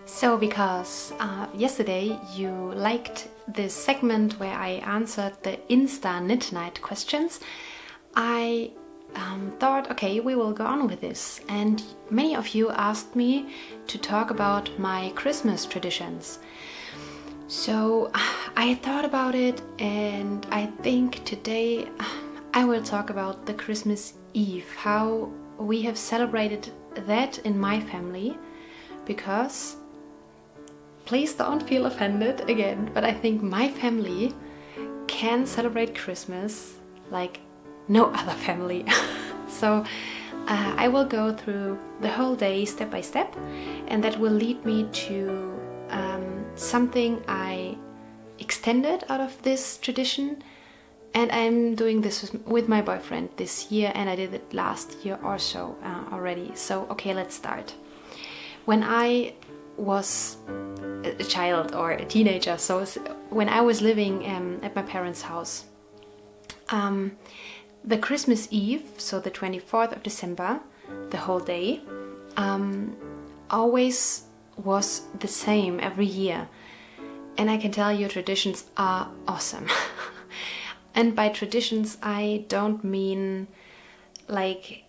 So because yesterday you liked this segment where I answered the Insta Knit Night questions, I thought, okay, we will go on with this. And many of you asked me to talk about my Christmas traditions. So I thought about it, and I think today I will talk about the Christmas Eve, how we have celebrated that in my family, because please don't feel offended again, but I think my family can celebrate Christmas like no other family. So I will go through the whole day step by step, and that will lead me to something I extended out of this tradition. And I'm doing this with my boyfriend this year, and I did it last year or so already. So okay, let's start. When I was a child or a teenager, so when I was living at my parents' house, the Christmas Eve, so the 24th of December, the whole day, always was the same every year. And I can tell you, traditions are awesome. And by traditions I don't mean like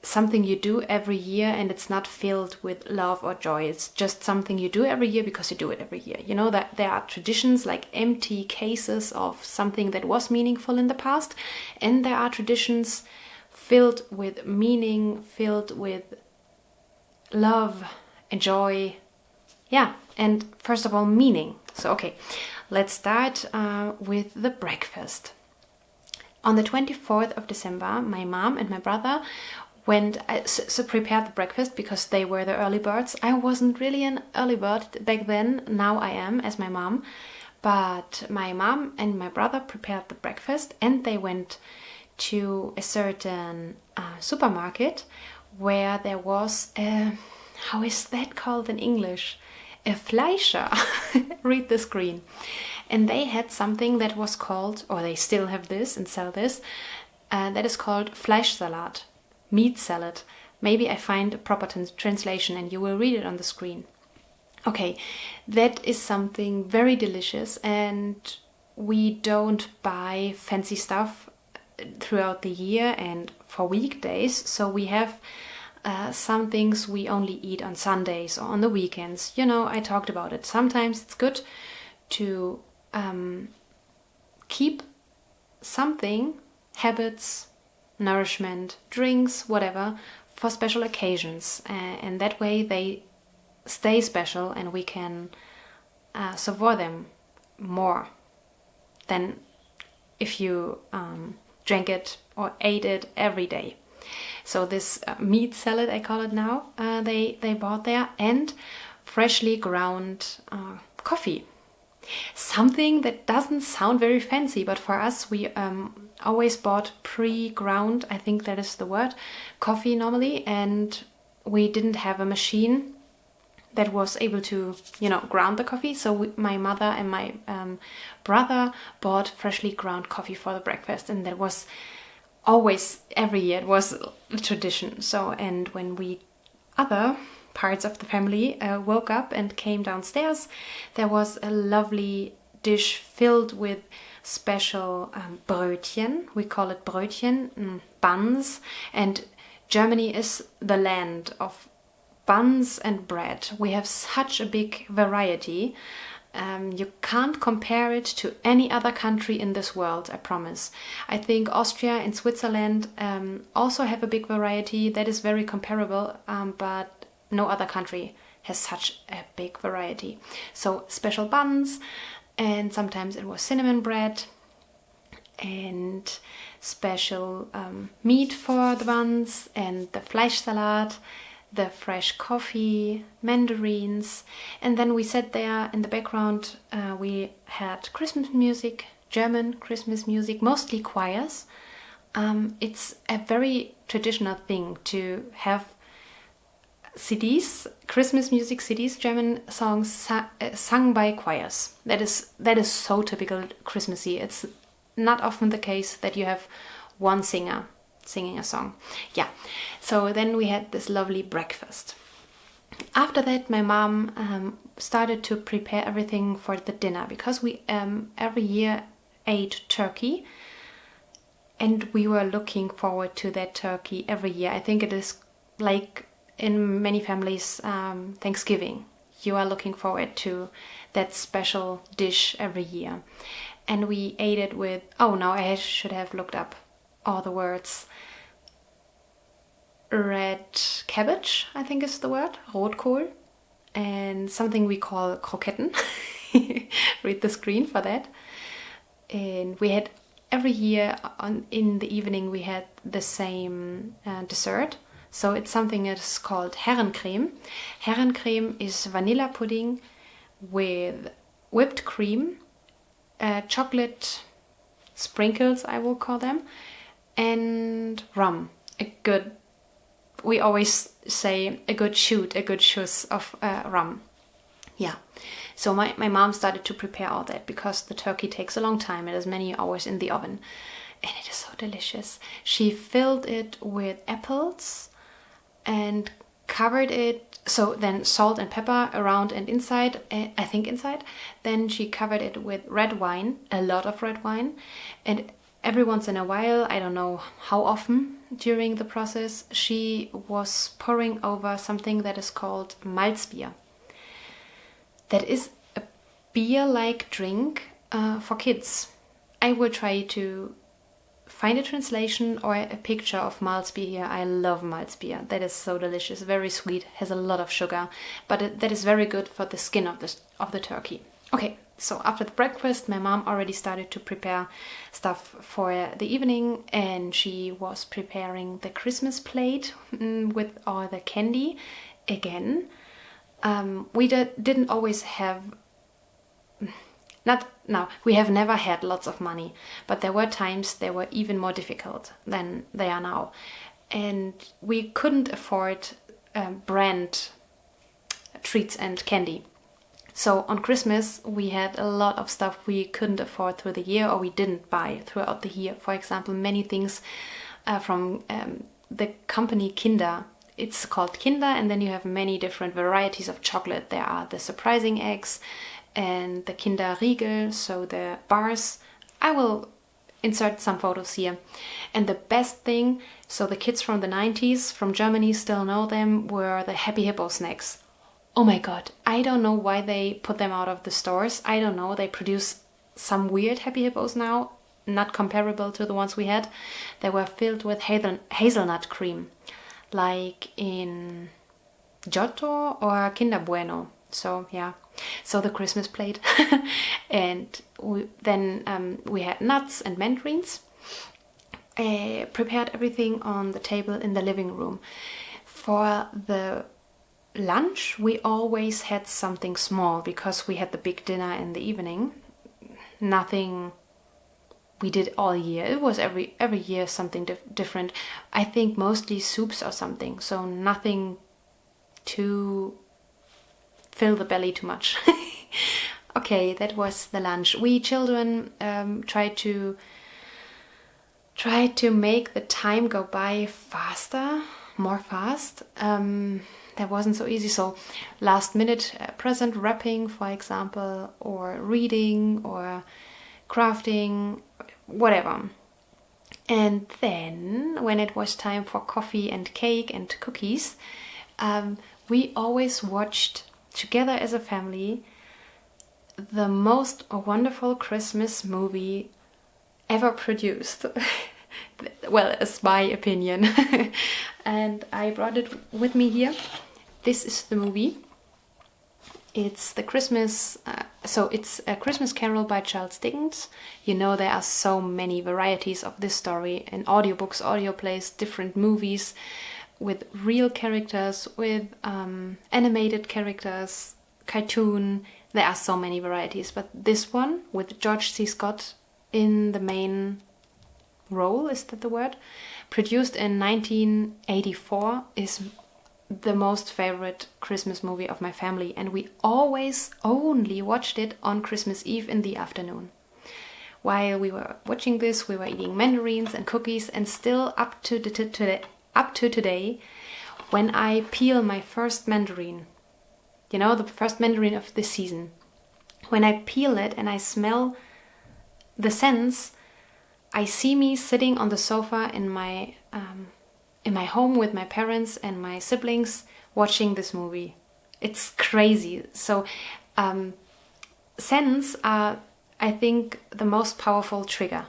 something you do every year and it's not filled with love or joy. It's just something you do every year because you do it every year. You know that there are traditions like empty cases of something that was meaningful in the past, and there are traditions filled with meaning, filled with love and joy. Yeah, and first of all, meaning. So okay, let's start with the breakfast. On the 24th of December, my mom and my brother prepared the breakfast because they were the early birds. I wasn't really an early bird back then. Now I am, as my mom. But my mom and my brother prepared the breakfast, and they went to a certain supermarket where there was a, how is that called in English? A Fleischer. Read the screen. And they had something that was called, or they still have this and sell this, that is called Fleischsalat. Meat salad. Maybe I find a proper translation and you will read it on the screen. Okay, that is something very delicious, and we don't buy fancy stuff throughout the year and for weekdays, so we have some things we only eat on Sundays or on the weekends. You know, I talked about it. Sometimes it's good to keep something, habits, nourishment, drinks, whatever, for special occasions, and that way they stay special and we can savor them more than if you drank it or ate it every day. So this meat salad, I call it now, they bought there, and freshly ground coffee. Something that doesn't sound very fancy, but for us, we always bought pre-ground, I think that is the word, coffee normally, and we didn't have a machine that was able to, ground the coffee. So my mother and my brother bought freshly ground coffee for the breakfast, and that was always, every year, it was a tradition. So, and when we other parts of the family woke up and came downstairs, there was a lovely dish filled with special Brötchen. We call it Brötchen, buns, and Germany is the land of buns and bread. We have such a big variety. You can't compare it to any other country in this world, I promise. I think Austria and Switzerland also have a big variety that is very comparable, but no other country has such a big variety. So special buns, and sometimes it was cinnamon bread, and special meat for the buns, and the Fleischsalat, the fresh coffee, mandarins, and then we sat there in the background. We had Christmas music, German Christmas music, mostly choirs. It's a very traditional thing to have CDs, Christmas music CDs, German songs sung by choirs. That is so typical Christmassy. It's not often the case that you have one singer singing a song. Yeah, so then we had this lovely breakfast. After that, my mom started to prepare everything for the dinner, because we every year ate turkey, and we were looking forward to that turkey every year. I think it is like in many families, Thanksgiving. You are looking forward to that special dish every year. And we ate it with, now I should have looked up all the words. Red cabbage, I think is the word, Rotkohl, and something we call Kroketten. Read the screen for that. And we had every year in the evening we had the same dessert. So it's something that's called Herrencreme. Herrencreme is vanilla pudding with whipped cream, chocolate sprinkles, I will call them, and rum. We always say a good schuss of rum. Yeah. So my mom started to prepare all that, because the turkey takes a long time. It is many hours in the oven. And it is so delicious. She filled it with apples and covered it. So then salt and pepper around and inside, I think inside. Then she covered it with red wine, a lot of red wine. And every once in a while, I don't know how often during the process, she was pouring over something that is called Malzbier. That is a beer-like drink for kids. I will try to find a translation or a picture of Malzbier here. I love Malzbier. That is so delicious, very sweet, has a lot of sugar, but that is very good for the skin of the turkey. Okay. So after the breakfast, my mom already started to prepare stuff for the evening, and she was preparing the Christmas plate with all the candy again. We didn't always have, we have never had lots of money, but there were times they were even more difficult than they are now. And we couldn't afford brand treats and candy. So on Christmas, we had a lot of stuff we couldn't afford through the year, or we didn't buy throughout the year. For example, many things from the company Kinder. It's called Kinder, and then you have many different varieties of chocolate. There are the surprising eggs and the Kinder Riegel, so the bars. I will insert some photos here. And the best thing, so the kids from the 90s from Germany still know them, were the Happy Hippo snacks. Oh my god, I don't know why they put them out of the stores. I don't know, they produce some weird Happy Hippos now, not comparable to the ones we had. They were filled with hazelnut cream, like in Giotto or Kinder Bueno. So yeah, so the Christmas plate. And then we had nuts and mandarins. Prepared everything on the table in the living room. For the lunch, we always had something small, because we had the big dinner in the evening. Nothing we did all year. It was every year something different. I think mostly soups or something. So nothing to fill the belly too much. Okay, that was the lunch. We children tried to make the time go by faster, more fast. That wasn't so easy. So last minute present wrapping, for example, or reading or crafting, whatever. And then when it was time for coffee and cake and cookies, we always watched together as a family the most wonderful Christmas movie ever produced. Well, it's my opinion. And I brought it with me here. This is the movie. It's the Christmas, it's A Christmas Carol by Charles Dickens. You know, there are so many varieties of this story in audiobooks, audio plays, different movies with real characters, with animated characters, cartoon. There are so many varieties, but this one with George C. Scott in the main role, is that the word? Produced in 1984, is the most favorite Christmas movie of my family, and we always only watched it on Christmas Eve in the afternoon. While we were watching this, we were eating mandarins and cookies, and still up to today, when I peel my first mandarin, you know, the first mandarin of this season, when I peel it and I smell the scents, I see me sitting on the sofa in my home with my parents and my siblings watching this movie. It's crazy. So scents are, I think, the most powerful trigger.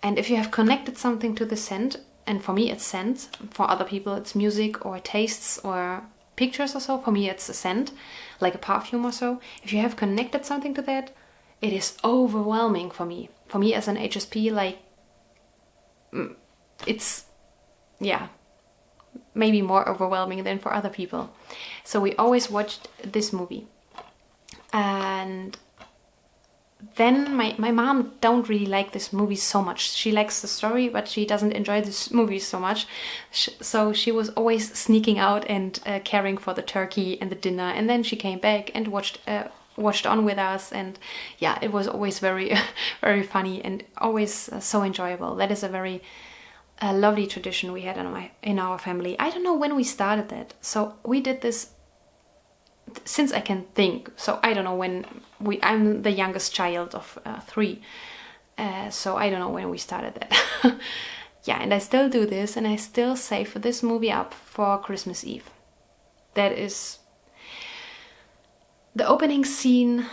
And if you have connected something to the scent, and for me it's scent, for other people it's music or tastes or pictures or so, for me it's a scent, like a perfume or so. If you have connected something to that, it is overwhelming for me. For me as an HSP, like, it's, yeah, maybe more overwhelming than for other people. So we always watched this movie. And then my mom don't really like this movie so much. She likes the story, but she doesn't enjoy this movie so much. So she was always sneaking out and caring for the turkey and the dinner. And then she came back and watched on with us. And yeah, it was always very, very funny and always so enjoyable. That is a very lovely tradition we had in our family. I don't know when we started that. So we did this since I can think. So I don't know when I'm the youngest child of 3. So I don't know when we started that. Yeah, and I still do this, and I still save this movie up for Christmas Eve. That is the opening scene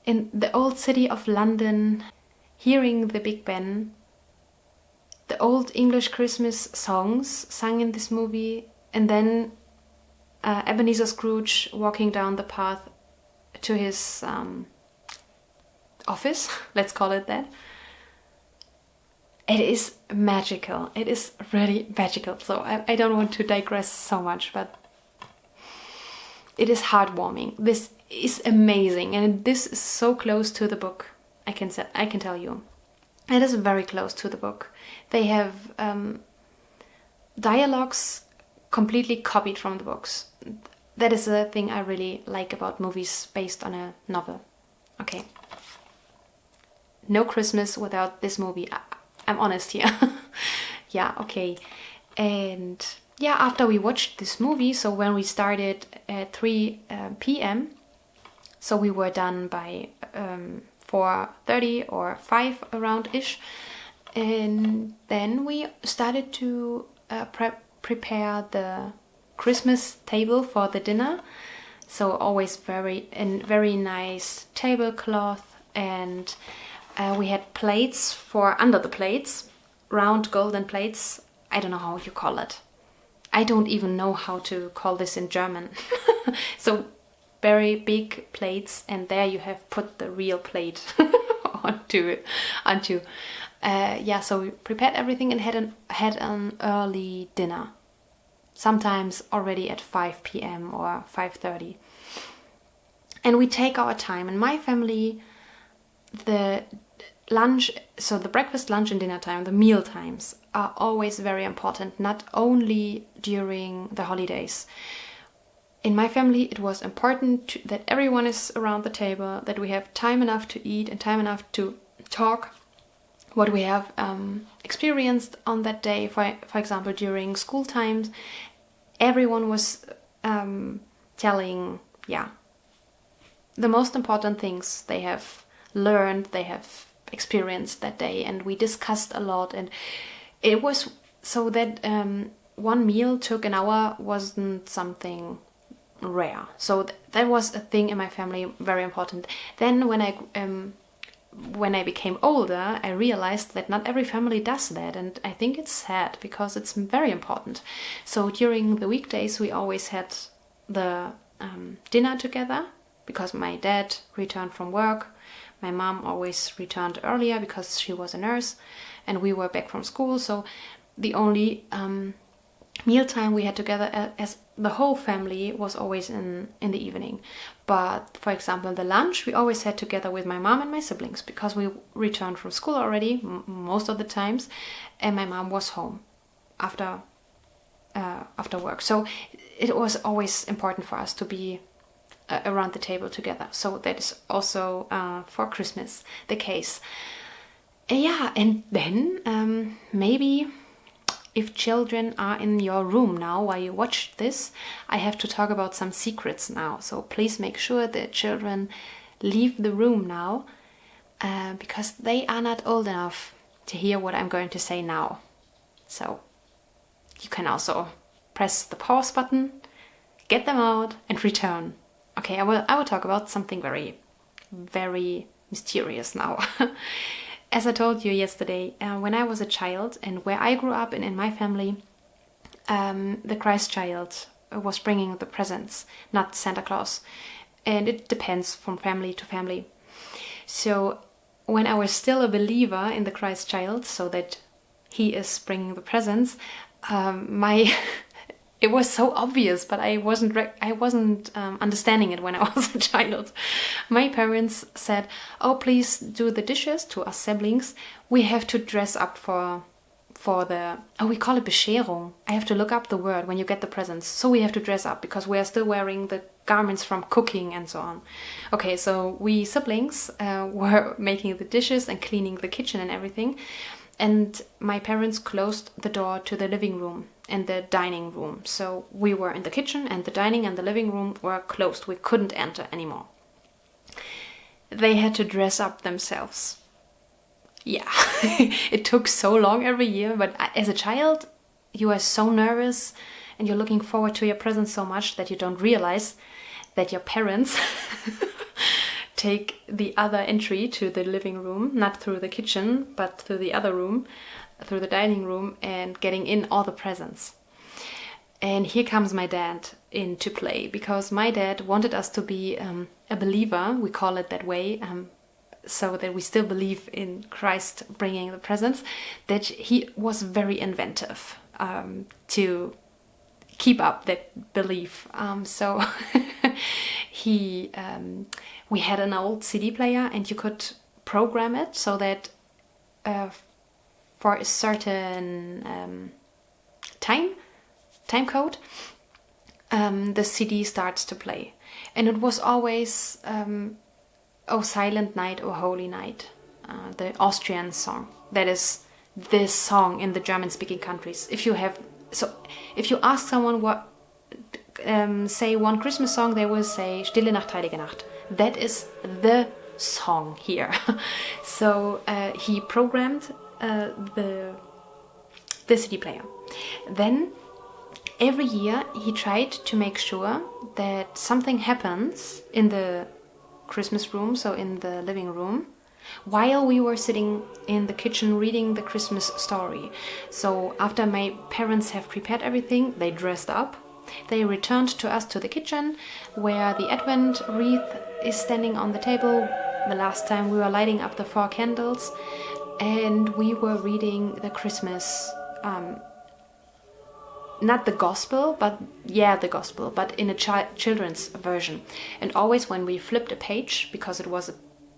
in the old city of London, hearing the Big Ben, the old English Christmas songs sung in this movie, and then Ebenezer Scrooge walking down the path to his office, let's call it that. It is magical. It is really magical. So I don't want to digress so much, but it is heartwarming. This is amazing, and this is so close to the book. I can tell you, it is very close to the book. They have dialogues completely copied from the books. That is a thing I really like about movies based on a novel. Okay. No Christmas without this movie. I'm honest here. Yeah, okay. And yeah, after we watched this movie, so when we started at 3 p.m., so we were done by 4:30 or 5 around-ish. And then we started to prepare the Christmas table for the dinner. So always very nice tablecloth, and we had plates for under the plates, round golden plates. I don't know how you call it. I don't even know how to call this in German. So very big plates, and there you have put the real plate onto. Yeah, so we prepared everything and had an early dinner. Sometimes already at 5 p.m. or 5:30. And we take our time. In my family, the lunch, so the breakfast, lunch and dinner time, the meal times are always very important, not only during the holidays. in my family, it was important that everyone is around the table, that we have time enough to eat and time enough to talk what we have experienced on that day. For example, during school times, everyone was telling, the most important things they have learned, they have experienced that day, and we discussed a lot. And it was so that one meal took an hour wasn't something rare. So that was a thing in my family, very important. Then when I became older, I realized that not every family does that, and I think it's sad because it's very important. So during the weekdays, we always had the dinner together because my dad returned from work. My mom always returned earlier because she was a nurse, and we were back from school. So the only mealtime we had together as the whole family was always in the evening. But for example, the lunch we always had together with my mom and my siblings because we returned from school already most of the times, and my mom was home after work. So it was always important for us to be around the table together. So that is also for Christmas the case. And then maybe if children are in your room now while you watch this, I have to talk about some secrets now. So please make sure that children leave the room now because they are not old enough to hear what I'm going to say now. So you can also press the pause button, get them out, and return. Okay, I will talk about something very, very mysterious now. As I told you yesterday, when I was a child and where I grew up and in my family, the Christ child was bringing the presents, not Santa Claus. And it depends from family to family. So when I was still a believer in the Christ child, so that he is bringing the presents, it was so obvious, but I wasn't understanding it when I was a child. My parents said, "Oh, please do the dishes," to us siblings. We have to dress up for the, we call it Bescherung. I have to look up the word when you get the presents. So we have to dress up because we are still wearing the garments from cooking and so on. Okay, so we siblings were making the dishes and cleaning the kitchen and everything. And my parents closed the door to the living room and the dining room. So we were in the kitchen and the dining and the living room were closed. We couldn't enter anymore. They had to dress up themselves. Yeah, it took so long every year, but as a child, you are so nervous and you're looking forward to your presents so much that you don't realize that your parents take the other entry to the living room, not through the kitchen, but through the other room, through the dining room, and getting in all the presents. And here comes my dad into play, because my dad wanted us to be a believer, we call it that way, so that we still believe in Christ bringing the presents, that he was very inventive to keep up that belief. So we had an old CD player, and you could program it so that for a certain time code, the CD starts to play. And it was always "O Silent Night, O Holy Night," the Austrian song. That is this song in the German-speaking countries. If you ask someone what say one Christmas song, they will say "Stille Nacht, Heilige Nacht." That is the song here. So he programmed the CD player. Then every year he tried to make sure that something happens in the Christmas room, so in the living room, while we were sitting in the kitchen reading the Christmas story. So after my parents have prepared everything, they dressed up. They returned to us to the kitchen, where the Advent wreath is standing on the table. The last time we were lighting up the 4 candles, and we were reading the Christmas, not the gospel, but the gospel, but in a children's version. And always when we flipped a page, because it was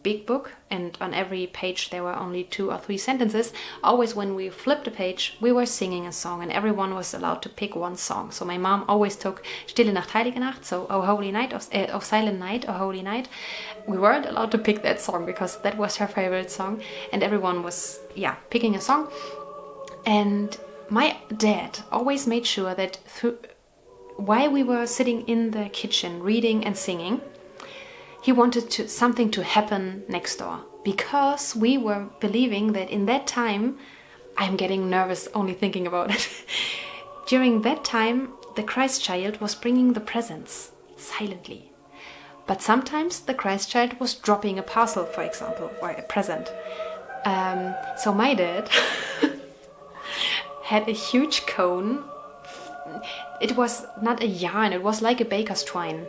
big book, and on every page there were only 2 or 3 sentences. Always when we flipped a page, we were singing a song, and everyone was allowed to pick one song. So my mom always took Stille Nacht, Heilige Nacht, so O Holy Night, of Silent Night, O Holy Night. We weren't allowed to pick that song because that was her favorite song, and everyone was, picking a song. And my dad always made sure that while we were sitting in the kitchen reading and singing, he wanted something to happen next door, because we were believing that in that time, I'm getting nervous only thinking about it. During that time, the Christ child was bringing the presents silently. But sometimes the Christ child was dropping a parcel, for example, or a present. So my dad had a huge cone. It was not a yarn, it was like a baker's twine.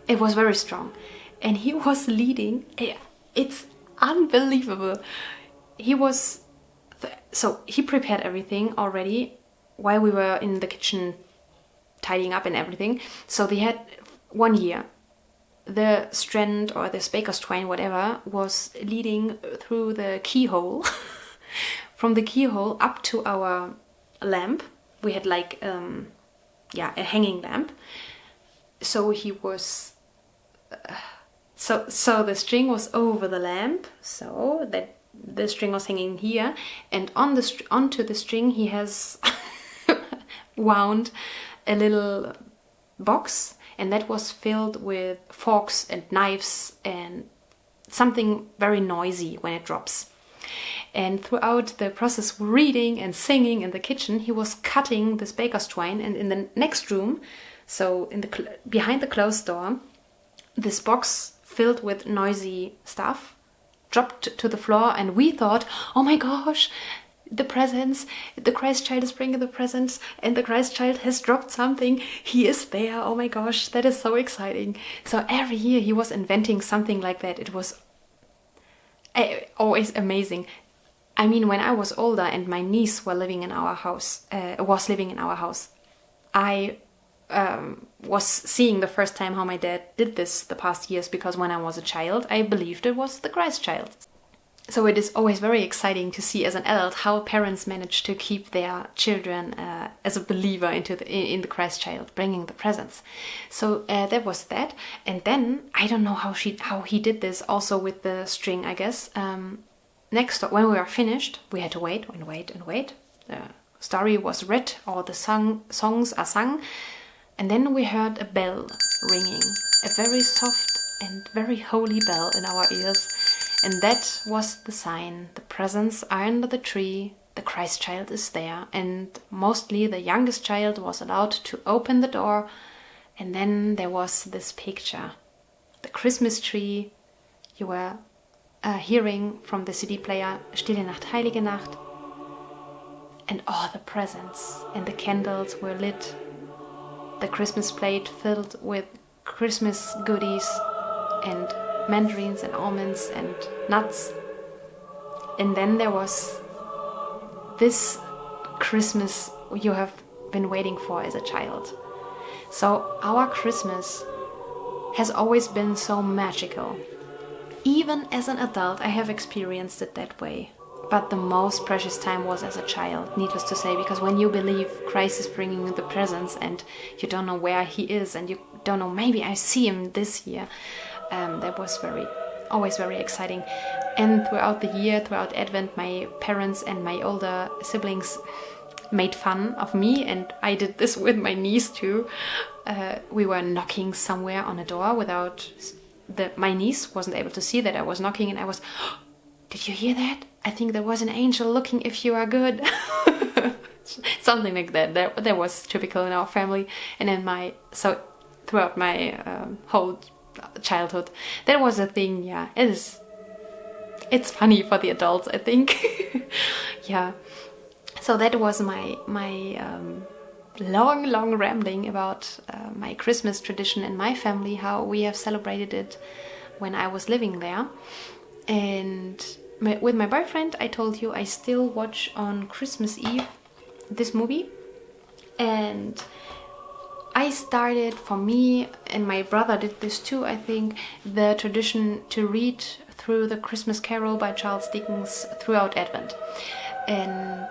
It was very strong. And he was leading. It's unbelievable. He was... So he prepared everything already while we were in the kitchen tidying up and everything. So they had 1 year. The strand or the baker's twine, whatever, was leading through the keyhole. From the keyhole up to our lamp. We had like, a hanging lamp. So he was... So the string was over the lamp, so that the string was hanging here, and onto the string he has wound a little box, and that was filled with forks and knives and something very noisy when it drops. And throughout the process of reading and singing in the kitchen, he was cutting this baker's twine, and in the next room, so in the behind the closed door, this box filled with noisy stuff dropped to the floor, and we thought, oh my gosh, the presents, the Christ child is bringing the presents, and the Christ child has dropped something, he is there, oh my gosh, that is so exciting. So every year he was inventing something like that. It was always amazing. I mean, when I was older and my niece was living in our house, I was seeing the first time how my dad did this the past years, because when I was a child, I believed it was the Christ child. So it is always very exciting to see as an adult how parents manage to keep their children as a believer in the Christ child, bringing the presents. So that was that. And then, I don't know how he did this also with the string, I guess. Next, when we were finished, we had to wait and wait and wait. The story was read, or the songs are sung. And then we heard a bell ringing, a very soft and very holy bell in our ears. And that was the sign. The presents are under the tree, the Christ child is there. And mostly the youngest child was allowed to open the door. And then there was this picture. The Christmas tree. You were hearing from the CD player Stille Nacht, Heilige Nacht. And all the presents and the candles were lit. The Christmas plate filled with Christmas goodies and mandarins and almonds and nuts. And then there was this Christmas you have been waiting for as a child. So our Christmas has always been so magical. Even as an adult, I have experienced it that way. But the most precious time was as a child, needless to say, because when you believe Christ is bringing you the presents and you don't know where he is and you don't know, maybe I see him this year, that was always very exciting. And throughout the year, throughout Advent, my parents and my older siblings made fun of me, and I did this with my niece too. We were knocking somewhere on a door without... My niece wasn't able to see that I was knocking, and I was... Did you hear that? I think there was an angel looking if you are good. Something like that. That was typical in our family. And in throughout my whole childhood, that was a thing. Yeah, it's funny for the adults, I think. Yeah. So that was my long rambling about my Christmas tradition in my family, how we have celebrated it when I was living there. And with my boyfriend, I told you I still watch on Christmas Eve this movie, and I started, for me, and my brother did this too, I think, the tradition to read through the Christmas Carol by Charles Dickens throughout Advent. And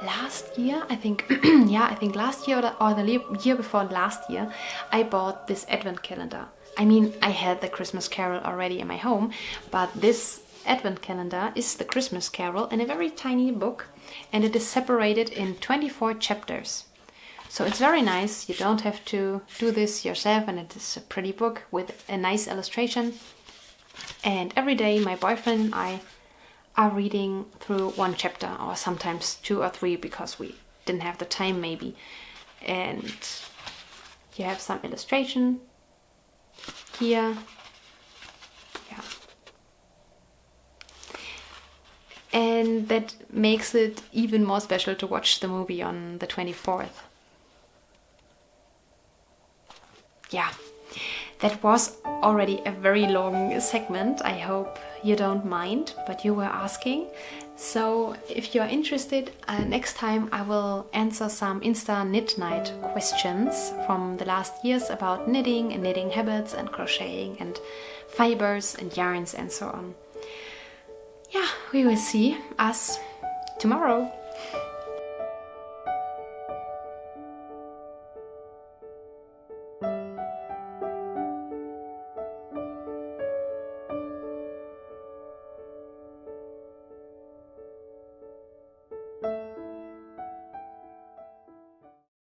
last year, I think, yeah, I think last year or the year before last year, I bought this Advent calendar. I mean, I had the Christmas Carol already in my home, but this Advent calendar is the Christmas Carol in a very tiny book, and it is separated in 24 chapters. So it's very nice. You don't have to do this yourself, and it is a pretty book with a nice illustration. And every day my boyfriend and I are reading through one chapter, or sometimes 2 or 3, because we didn't have the time maybe. And you have some illustration here. Yeah. And that makes it even more special to watch the movie on the 24th. Yeah, that was already a very long segment. I hope you don't mind, but you were asking. So if you're interested, next time I will answer some Insta Knit Night questions from the last years about knitting and knitting habits and crocheting and fibers and yarns and so on. Yeah, we will see us tomorrow.